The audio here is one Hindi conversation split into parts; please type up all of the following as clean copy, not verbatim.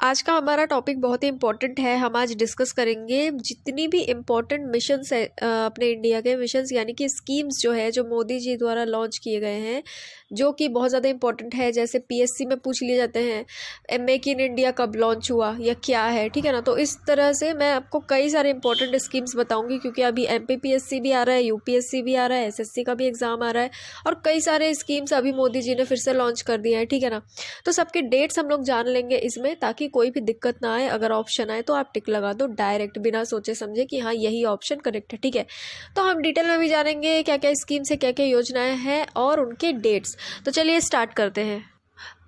आज का हमारा टॉपिक बहुत ही इम्पोर्टेंट है। हम आज डिस्कस करेंगे जितनी भी इम्पोर्टेंट मिशंस है अपने इंडिया के मिशंस यानी कि स्कीम्स जो है जो मोदी जी द्वारा लॉन्च किए गए हैं, जो कि बहुत ज़्यादा इम्पोर्टेंट है। जैसे पीएससी में पूछ लिए जाते हैं मेक इन इंडिया कब लॉन्च हुआ या क्या है, ठीक है ना। तो इस तरह से मैं आपको कई सारे इंपॉर्टेंट स्कीम्स बताऊंगी, क्योंकि अभी एमपीपीएससी भी आ रहा है, यूपीएससी भी आ रहा है, एसएससी का भी एग्ज़ाम आ रहा है और कई सारे स्कीम्स अभी मोदी जी ने फिर से लॉन्च कर दिए हैं, ठीक है ना। तो सबके डेट्स हम लोग जान लेंगे इसमें, ताकि कोई भी दिक्कत ना आए। अगर ऑप्शन आए तो आप टिक लगा दो डायरेक्ट, बिना सोचे समझे कि हाँ यही ऑप्शन करेक्ट है, ठीक है। तो हम डिटेल में भी जानेंगे क्या क्या स्कीम्स है, क्या क्या योजनाएं हैं और उनके डेट्स। तो चलिए स्टार्ट करते हैं।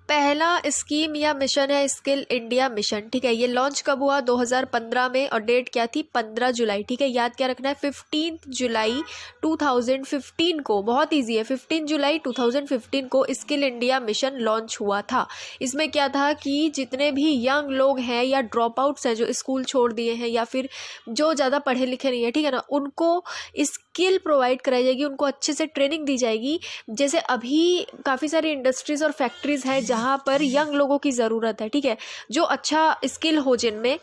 पहला स्कीम या मिशन है स्किल इंडिया मिशन, ठीक है। ये लॉन्च कब हुआ? 2015 में, और डेट क्या थी? 15 जुलाई, ठीक है। याद क्या रखना है? 15 जुलाई 2015 को, बहुत इजी है, 15 जुलाई 2015 को स्किल इंडिया मिशन लॉन्च हुआ था। इसमें क्या था कि जितने भी यंग लोग हैं या ड्रॉप आउट्स हैं जो स्कूल छोड़ दिए हैं या फिर जो ज़्यादा पढ़े लिखे नहीं है, ठीक है ना, उनको स्किल प्रोवाइड कराई जाएगी, उनको अच्छे से ट्रेनिंग दी जाएगी। जैसे अभी काफ़ी सारी इंडस्ट्रीज़ और फैक्ट्रीज़ हैं जहाँ पर यंग लोगों की ज़रूरत है, ठीक है, जो अच्छा स्किल हो जिनमें।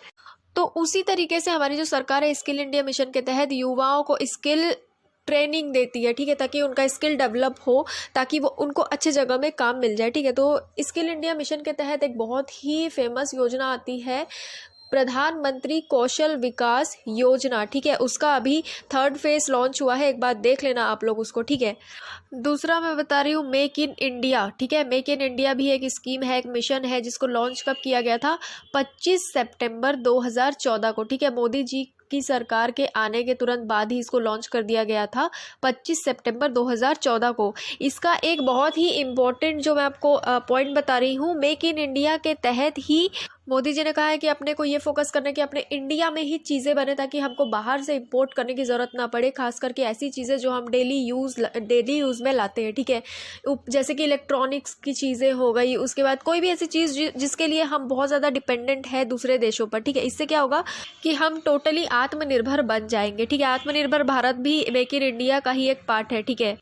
तो उसी तरीके से हमारी जो सरकार है स्किल इंडिया मिशन के तहत युवाओं को स्किल ट्रेनिंग देती है, ठीक है, ताकि उनका स्किल डेवलप हो, ताकि वो उनको अच्छे जगह में काम मिल जाए, ठीक है। तो स्किल इंडिया मिशन के तहत एक बहुत ही फेमस योजना आती है प्रधानमंत्री कौशल विकास योजना, ठीक है। उसका अभी 3rd फेज लॉन्च हुआ है, एक बार देख लेना आप लोग उसको, ठीक है। दूसरा मैं बता रही हूँ मेक इन इंडिया, ठीक है। मेक इन इंडिया भी एक स्कीम है, एक मिशन है, जिसको लॉन्च कब किया गया था? 25 सितंबर 2014 को, ठीक है। मोदी जी की सरकार के आने के तुरंत बाद ही इसको लॉन्च कर दिया गया था, 25 सितंबर 2014 को। इसका एक बहुत ही इम्पोर्टेंट जो मैं आपको पॉइंट बता रही हूँ, मेक इन इंडिया के तहत ही मोदी जी ने कहा है कि अपने को ये फोकस करना है कि अपने इंडिया में ही चीज़ें बने, ताकि हमको बाहर से इंपोर्ट करने की ज़रूरत ना पड़े, खास करके ऐसी चीज़ें जो हम डेली यूज़ में लाते हैं, ठीक है। जैसे कि इलेक्ट्रॉनिक्स की चीज़ें हो गई, उसके बाद कोई भी ऐसी चीज़ जिसके लिए हम बहुत ज़्यादा डिपेंडेंट है दूसरे देशों पर, ठीक है। इससे क्या होगा कि हम टोटली आत्मनिर्भर बन जाएंगे, ठीक है। आत्मनिर्भर भारत भी मेक इन इंडिया का ही एक पार्ट है, ठीक है।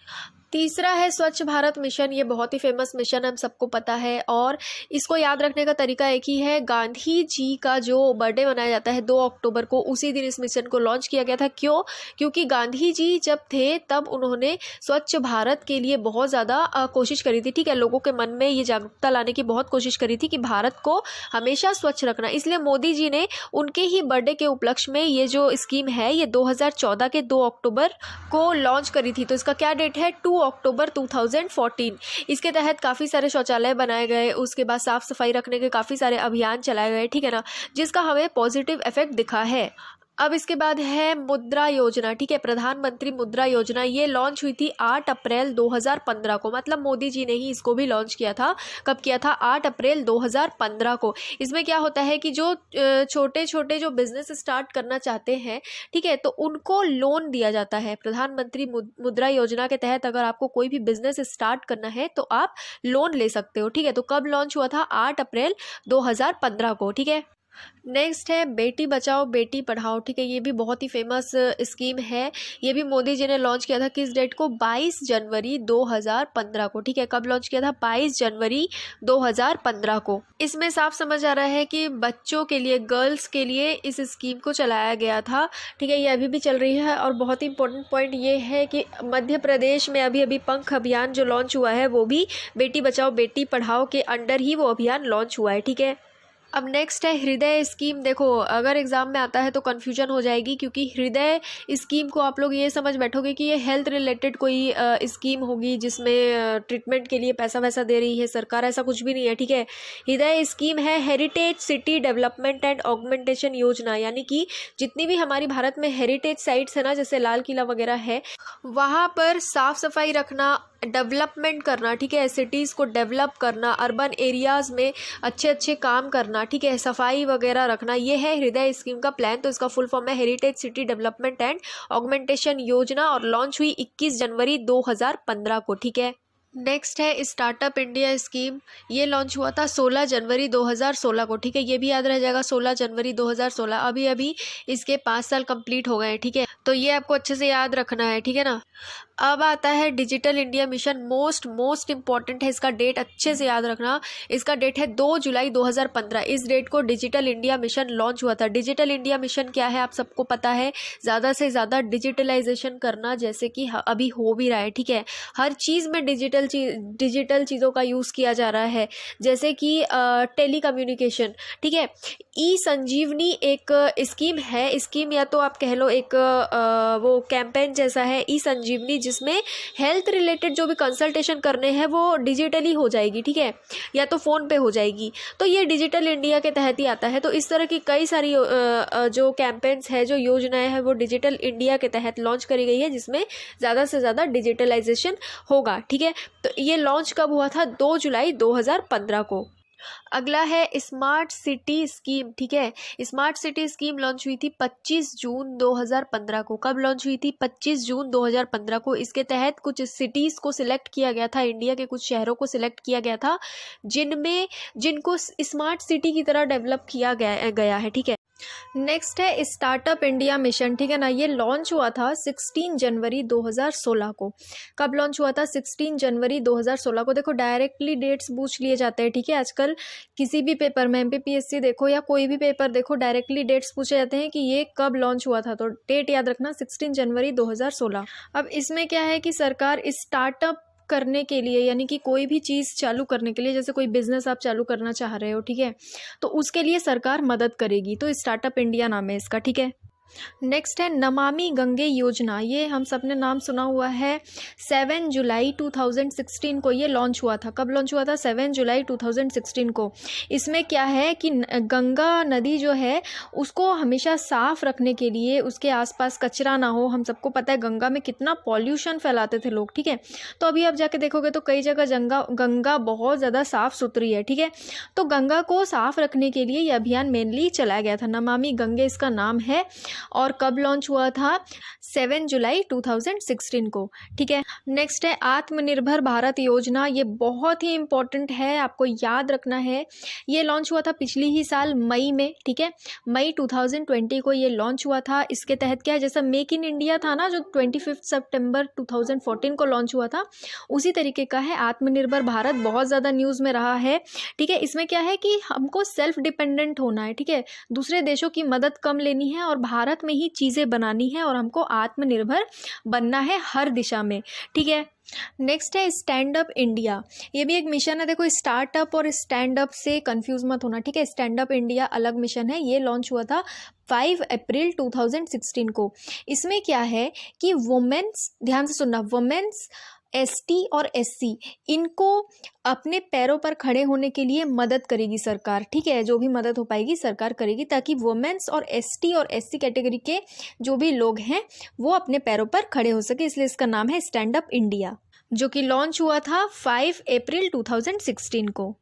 तीसरा है स्वच्छ भारत मिशन। ये बहुत ही फेमस मिशन हम सबको पता है, और इसको याद रखने का तरीका एक ही है। गांधी जी का जो बर्थडे मनाया जाता है 2 अक्टूबर को, उसी दिन इस मिशन को लॉन्च किया गया था। क्यों? क्योंकि गांधी जी जब थे तब उन्होंने स्वच्छ भारत के लिए बहुत ज़्यादा कोशिश करी थी, ठीक है। लोगों के मन में ये जागरूकता लाने की बहुत कोशिश करी थी कि भारत को हमेशा स्वच्छ रखना। इसलिए मोदी जी ने उनके ही बर्थडे के उपलक्ष्य में ये जो स्कीम है ये 2014 के 2 अक्टूबर को लॉन्च करी थी। तो इसका क्या डेट है? 2 अक्टूबर 2014। इसके तहत काफ़ी सारे शौचालय बनाए गए, उसके बाद साफ सफाई रखने के काफ़ी सारे अभियान चलाए गए, ठीक है ना, जिसका हमें पॉजिटिव इफेक्ट दिखा है। अब इसके बाद है मुद्रा योजना, ठीक है। प्रधानमंत्री मुद्रा योजना ये लॉन्च हुई थी 8 अप्रैल 2015 को, मतलब मोदी जी ने ही इसको भी लॉन्च किया था। कब किया था? 8 अप्रैल 2015 को। इसमें क्या होता है कि जो छोटे छोटे जो बिजनेस स्टार्ट करना चाहते हैं, ठीक है, तो उनको लोन दिया जाता है। प्रधानमंत्री मुद्रा योजना के तहत अगर आपको कोई भी बिजनेस स्टार्ट करना है तो आप लोन ले सकते हो, ठीक है। तो कब लॉन्च हुआ था? 8 अप्रैल 2015 को, ठीक है। नेक्स्ट है बेटी बचाओ बेटी पढ़ाओ, ठीक है। ये भी बहुत ही फेमस स्कीम है। ये भी मोदी जी ने लॉन्च किया था, किस डेट को? 22 जनवरी 2015 को, ठीक है। कब लॉन्च किया था? 22 जनवरी 2015 को। इसमें साफ समझ आ रहा है कि बच्चों के लिए, गर्ल्स के लिए इस स्कीम को चलाया गया था, ठीक है। ये अभी भी चल रही है। और बहुत ही इंपॉर्टेंट पॉइंट ये है कि मध्य प्रदेश में अभी अभी पंख अभियान जो लॉन्च हुआ है वो भी बेटी बचाओ बेटी पढ़ाओ के अंडर ही वो अभियान लॉन्च हुआ है, ठीक है। अब नेक्स्ट है हृदय स्कीम। देखो अगर एग्जाम में आता है तो कन्फ्यूजन हो जाएगी, क्योंकि हृदय स्कीम को आप लोग ये समझ बैठोगे कि ये हेल्थ रिलेटेड कोई स्कीम होगी जिसमें ट्रीटमेंट के लिए पैसा वैसा दे रही है सरकार। ऐसा कुछ भी नहीं है, ठीक है। हृदय स्कीम है heritage city development and augmentation योजना, यानी कि जितनी भी हमारी भारत में हेरिटेज साइट्स है ना, जैसे लाल किला वगैरह है, वहाँ पर साफ सफाई रखना, डेवलपमेंट करना, ठीक है, सिटीज़ को डेवलप करना, अर्बन एरियाज़ में अच्छे अच्छे काम करना, ठीक है, सफाई वगैरह रखना, ये है हृदय स्कीम का प्लान। तो इसका फुल फॉर्म है heritage city development and augmentation योजना, और लॉन्च हुई 21 जनवरी 2015 को, ठीक है। नेक्स्ट है स्टार्टअप इंडिया स्कीम। ये लॉन्च हुआ था 16 जनवरी 2016 को, ठीक है, ये भी याद रह जाएगा 16 जनवरी 2016। अभी अभी इसके 5 साल कंप्लीट हो गए हैं, ठीक है, तो ये आपको अच्छे से याद रखना है, ठीक है ना। अब आता है digital India mission, most important है, इसका डेट अच्छे से याद रखना। इसका डेट है 2 जुलाई 2015। इस डेट को डिजिटल इंडिया मिशन लॉन्च हुआ था। डिजिटल इंडिया मिशन क्या है आप सबको पता है, ज़्यादा से ज़्यादा डिजिटलाइजेशन करना, जैसे कि अभी हो भी रहा है, ठीक है। हर चीज़ में डिजिटल चीज़ों का यूज़ किया जा रहा है, जैसे कि टेली कम्युनिकेशन, ठीक है। ई संजीवनी एक स्कीम है, स्कीम या तो आप कह लो एक वो कैंपेन जैसा है, ई संजीवनी, जिसमें हेल्थ रिलेटेड जो भी कंसल्टेशन करने हैं वो डिजिटली हो जाएगी, ठीक है, या तो फ़ोन पे हो जाएगी। तो ये डिजिटल इंडिया के तहत ही आता है। तो इस तरह की कई सारी जो कैंपेन्स है, जो योजनाएं हैं, वो डिजिटल इंडिया के तहत लॉन्च करी गई है, जिसमें ज़्यादा से ज़्यादा डिजिटलाइजेशन होगा, ठीक है। तो ये लॉन्च कब हुआ था? 2 जुलाई 2015 को। अगला है स्मार्ट सिटी स्कीम, ठीक है। स्मार्ट सिटी स्कीम लॉन्च हुई थी 25 जून 2015 को। कब लॉन्च हुई थी? 25 जून 2015 को। इसके तहत कुछ सिटीज़ को सिलेक्ट किया गया था, इंडिया के कुछ शहरों को सिलेक्ट किया गया था, जिनको स्मार्ट सिटी की तरह डेवलप किया गया है, ठीक है। नेक्स्ट है स्टार्टअप इंडिया मिशन, ठीक है ना। ये लॉन्च हुआ था 16 जनवरी 2016 को। कब लॉन्च हुआ था? 16 जनवरी 2016 को। देखो डायरेक्टली डेट्स पूछ लिए जाते हैं, ठीक है। आजकल किसी भी पेपर में, MPPSC देखो या कोई भी पेपर देखो, डायरेक्टली डेट्स पूछे जाते हैं कि ये कब लॉन्च हुआ था, तो डेट याद रखना 16 जनवरी 2016। अब इसमें क्या है कि सरकार स्टार्टअप करने के लिए, यानी कि कोई भी चीज़ चालू करने के लिए, जैसे कोई बिजनेस आप चालू करना चाह रहे हो, ठीक है, तो उसके लिए सरकार मदद करेगी। तो स्टार्टअप इंडिया नाम है इसका, ठीक है। नेक्स्ट है नमामि गंगे योजना। ये हम सब ने नाम सुना हुआ है। 7 जुलाई 2016 को ये लॉन्च हुआ था। कब लॉन्च हुआ था? 7 जुलाई 2016 को। इसमें क्या है कि गंगा नदी जो है उसको हमेशा साफ़ रखने के लिए, उसके आसपास कचरा ना हो। हम सबको पता है गंगा में कितना पॉल्यूशन फैलाते थे लोग, ठीक है। तो अभी आप जाके देखोगे तो कई जगह गंगा बहुत ज़्यादा साफ़ सुथरी है, ठीक है। तो गंगा को साफ़ रखने के लिए ये अभियान मेनली चलाया गया था। नमामि गंगे इसका नाम है। और कब लॉन्च हुआ था? 7 जुलाई 2016 को, ठीक है। नेक्स्ट है आत्मनिर्भर भारत योजना। ये बहुत ही इंपॉर्टेंट है, आपको याद रखना है। ये लॉन्च हुआ था पिछली ही साल मई में, ठीक है, मई 2020 को ये लॉन्च हुआ था। इसके तहत क्या है, जैसा मेक इन इंडिया था ना, जो 25 सितंबर 2014 को लॉन्च हुआ था, उसी तरीके का है आत्मनिर्भर भारत। बहुत ज़्यादा न्यूज़ में रहा है, ठीक है। इसमें क्या है कि हमको सेल्फ डिपेंडेंट होना है, ठीक है, दूसरे देशों की मदद कम लेनी है और भारत में ही चीज़ें बनानी है, और हमको आत्मनिर्भर बनना है हर दिशा में, ठीक है। नेक्स्ट है स्टैंड अप इंडिया। ये भी एक मिशन है। देखो स्टार्टअप और स्टैंड अप से कंफ्यूज मत होना, ठीक है। स्टैंड अप इंडिया अलग मिशन है। ये लॉन्च हुआ था 5 अप्रैल 2016 को। इसमें क्या है कि वुमेन्स, ध्यान से सुनना, वुमेन्स, ST और SC, इनको अपने पैरों पर खड़े होने के लिए मदद करेगी सरकार, ठीक है। जो भी मदद हो पाएगी सरकार करेगी, ताकि वुमेन्स और ST और SC कैटेगरी के जो भी लोग हैं वो अपने पैरों पर खड़े हो सके। इसलिए इसका नाम है स्टैंड अप इंडिया, जो कि लॉन्च हुआ था 5 अप्रैल 2016 को।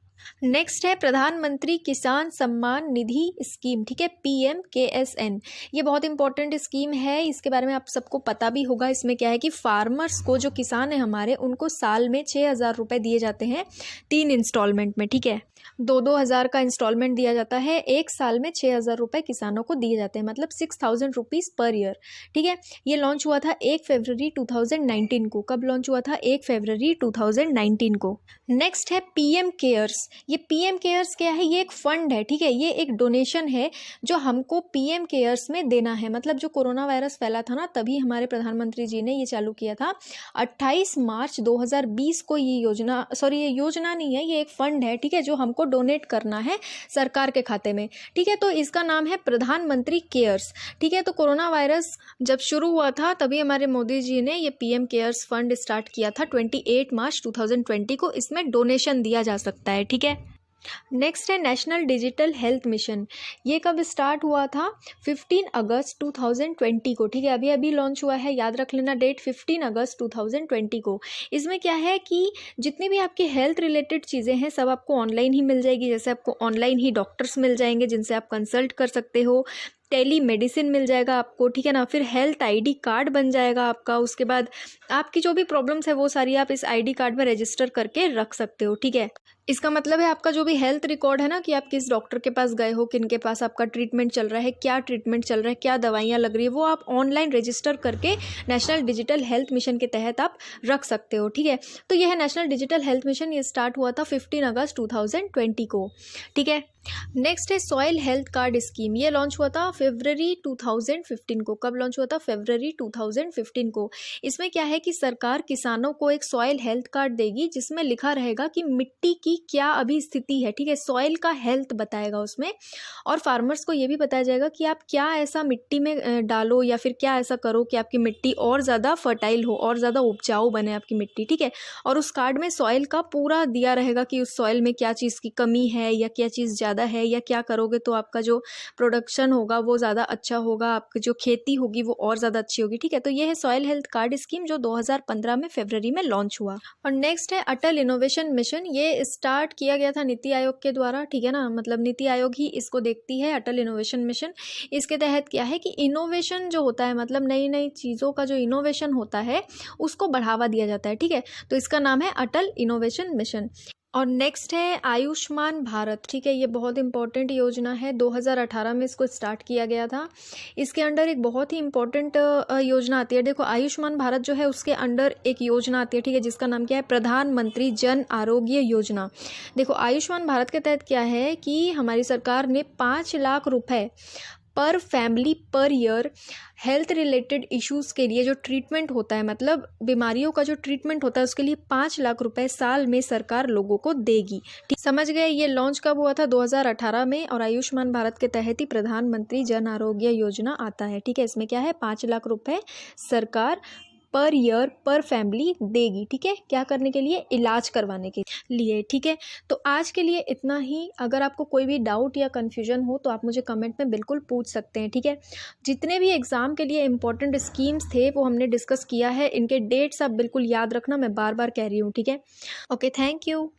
नेक्स्ट है प्रधानमंत्री किसान सम्मान निधि स्कीम, ठीक है, PMKSN। ये बहुत इंपॉर्टेंट स्कीम है, इसके बारे में आप सबको पता भी होगा। इसमें क्या है कि फार्मर्स को, जो किसान है हमारे, उनको साल में 6,000 रुपये दिए जाते हैं 3 इंस्टॉलमेंट में, ठीक है। 2-2 हज़ार का इंस्टॉलमेंट दिया जाता है। एक साल में 6,000 रुपये किसानों को दिए जाते हैं, मतलब 6,000 रुपीज़ पर ईयर, ठीक है। ये लॉन्च हुआ था 1 फरवरी 2019 को। कब लॉन्च हुआ था? 1 फरवरी 2019 को। नेक्स्ट है PM केयर्स। ये PM केयर्स क्या है? ये एक फंड है, ठीक है, ये एक डोनेशन है जो हमको PM केयर्स में देना है। मतलब जो कोरोना वायरस फैला था ना, तभी हमारे प्रधानमंत्री जी ने ये चालू किया था। 28 मार्च 2020 को ये योजना, सॉरी ये योजना नहीं है, ये एक फंड है, ठीक है, जो हमको डोनेट करना है सरकार के खाते में, ठीक है। तो इसका नाम है प्रधानमंत्री केयर्स, ठीक है। तो कोरोना वायरस जब शुरू हुआ था तभी हमारे मोदी जी ने ये PM केयर्स फंड स्टार्ट किया था 28 मार्च 2020 को। इसमें डोनेशन दिया जा सकता है, ठीक है। नेक्स्ट है नेशनल डिजिटल हेल्थ मिशन। ये कब स्टार्ट हुआ था? 15 अगस्त 2020 को, ठीक है, अभी अभी लॉन्च हुआ है। याद रख लेना डेट, 15 अगस्त 2020 को। इसमें क्या है कि जितनी भी आपकी हेल्थ रिलेटेड चीज़ें हैं सब आपको ऑनलाइन ही मिल जाएगी। जैसे आपको ऑनलाइन ही डॉक्टर्स मिल जाएंगे जिनसे आप कंसल्ट कर सकते हो, टेली मेडिसिन मिल जाएगा आपको, ठीक है ना। फिर हेल्थ आईडी कार्ड बन जाएगा आपका। उसके बाद आपकी जो भी प्रॉब्लम्स है वो सारी आप इस आईडी कार्ड में रजिस्टर करके रख सकते हो, ठीक है। इसका मतलब है आपका जो भी हेल्थ रिकॉर्ड है ना, कि आप किस डॉक्टर के पास गए हो, किन के पास आपका ट्रीटमेंट चल रहा है, क्या ट्रीटमेंट चल रहा है, क्या दवाइयाँ लग रही है, वो आप ऑनलाइन रजिस्टर करके नेशनल डिजिटल हेल्थ मिशन के तहत आप रख सकते हो, ठीक है। तो यह है नेशनल डिजिटल हेल्थ मिशन। ये स्टार्ट हुआ था 15 अगस्त 2020 को, ठीक है। नेक्स्ट है सॉइल हेल्थ कार्ड स्कीम। ये लॉन्च हुआ था फरवरी 2015 को। कब लॉन्च हुआ था? फरवरी 2015 को। इसमें क्या है कि सरकार किसानों को एक सॉइल हेल्थ कार्ड देगी जिसमें लिखा रहेगा कि मिट्टी की क्या अभी स्थिति है, ठीक है। सॉइल का हेल्थ बताएगा उसमें, और फार्मर्स को ये भी बताया जाएगा कि आप क्या ऐसा मिट्टी में डालो या फिर क्या ऐसा करो कि आपकी मिट्टी और ज़्यादा फर्टाइल हो, और ज़्यादा उपजाऊ बने आपकी मिट्टी, ठीक है। और उस कार्ड में सॉइल का पूरा दिया रहेगा कि उस सॉइल में क्या चीज़ की कमी है या क्या चीज़ ज़्यादा है, या क्या करोगे तो आपका जो प्रोडक्शन होगा वो ज़्यादा अच्छा होगा, आपकी जो खेती होगी वो और ज़्यादा अच्छी होगी, ठीक है। तो ये है सॉइल हेल्थ कार्ड स्कीम जो 2015 में फरवरी में लॉन्च हुआ। और नेक्स्ट है अटल इनोवेशन मिशन। ये स्टार्ट किया गया था नीति आयोग के द्वारा, ठीक है ना। मतलब नीति आयोग ही इसको देखती है, अटल इनोवेशन मिशन। इसके तहत क्या है कि इनोवेशन जो होता है, मतलब नई नई चीज़ों का जो इनोवेशन होता है उसको बढ़ावा दिया जाता है, ठीक है। तो इसका नाम है अटल इनोवेशन मिशन। और नेक्स्ट है आयुष्मान भारत, ठीक है। ये बहुत इंपॉर्टेंट योजना है। 2018 में इसको स्टार्ट किया गया था। इसके अंडर एक बहुत ही इंपॉर्टेंट योजना आती है। देखो, आयुष्मान भारत जो है उसके अंडर एक योजना आती है, ठीक है, जिसका नाम क्या है? प्रधानमंत्री जन आरोग्य योजना। देखो, आयुष्मान भारत के तहत क्या है कि हमारी सरकार ने 5 लाख रुपए पर family per year health related issues के लिए जो ट्रीटमेंट होता है, मतलब बीमारियों का जो ट्रीटमेंट होता है, उसके लिए 5 लाख रुपए साल में सरकार लोगों को देगी, ठीक। समझ गए? ये लॉन्च कब हुआ था? 2018 में। और आयुष्मान भारत के तहत ही प्रधानमंत्री जन आरोग्य योजना आता है, ठीक है। इसमें क्या है? 5 लाख रुपए सरकार पर ईयर पर फैमिली देगी, ठीक है। क्या करने के लिए? इलाज करवाने के लिए, ठीक है। तो आज के लिए इतना ही। अगर आपको कोई भी डाउट या कन्फ्यूजन हो तो आप मुझे कमेंट में बिल्कुल पूछ सकते हैं, ठीक है। जितने भी एग्ज़ाम के लिए इंपॉर्टेंट स्कीम्स थे वो हमने डिस्कस किया है। इनके डेट्स आप बिल्कुल याद रखना, मैं बार बार कह रही हूँ, ठीक है। Okay, thank you.